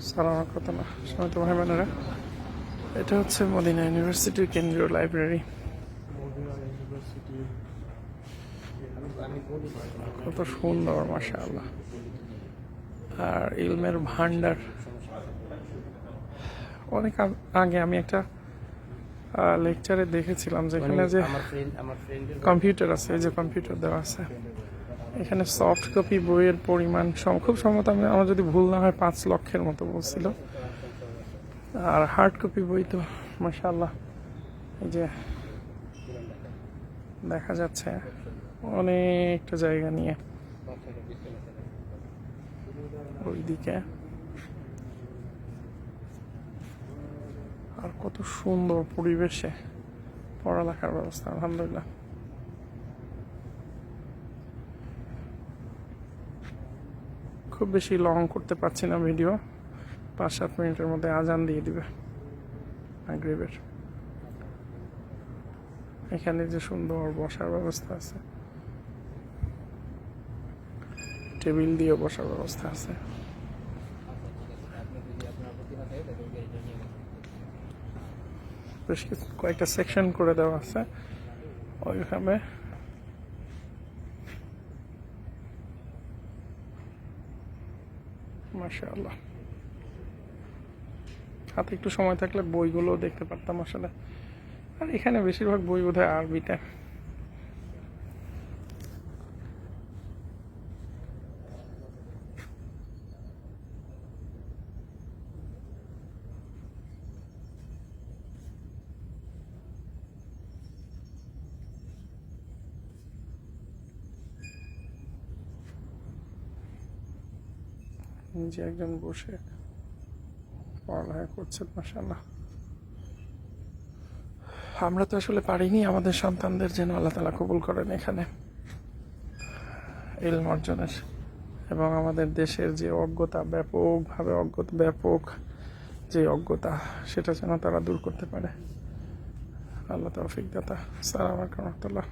সালাম কথা না সময় ভাই বোনেরা, এটা হচ্ছে মদিনা ইউনিভার্সিটির কেন্দ্রীয় লাইব্রেরি। কত সুন্দর মাশাআল্লাহ। আর ইলমের ভান্ডার। অনেক আগে আমি একটা লেকচারে দেখেছিলাম যেখানে যে কম্পিউটার আছে, এই যে কম্পিউটার দেওয়া আছে, এখানে সফট কপি বইয়ের পরিমাণ খুব সম্ভবত আমার যদি ভুল না হয় 5 লক্ষের মতো বলছিল। আর হার্ড কপি বই তো মাশাআল্লাহ এই যে দেখা যাচ্ছে অনেকটা জায়গা নিয়ে ওইদিকে। আর কত সুন্দর পরিবেশে পড়ালেখার ব্যবস্থা, আলহামদুলিল্লাহ। খুব বেশি লং করতে পারছি না ভিডিও, 5-7 মিনিটের মধ্যে আজান দিয়ে দিবে মাগরিবের। এখানে যে সুন্দর বসার ব্যবস্থা আছে, টেবিল দিয়ে বসার ব্যবস্থা আছে। বেশ কয়েকটা সেকশন করে দেওয়া আছে ওইভাবে। মাশাআল্লাহ, হাতে একটু সময় থাকলে বইগুলো দেখতে পারতাম আসলে। আর এখানে বেশিরভাগ বই বোধহয় আরবিতে। যে একজন বসে পড়ালেখা করছেন মাশাআল্লাহ। আমরা তো আসলে পারিনি, আমাদের সন্তানদের যেন আল্লাহ তাআলা কবুল করেন এখানে ইলম অর্জনের। এবং আমাদের দেশের যে অজ্ঞতা, ব্যাপক যে অজ্ঞতা, সেটা যেন তারা দূর করতে পারে। আল্লাহ তৌফিক দাতা। আসসালামু আলাইকুম ওয়া রাহমাতুল্লাহ।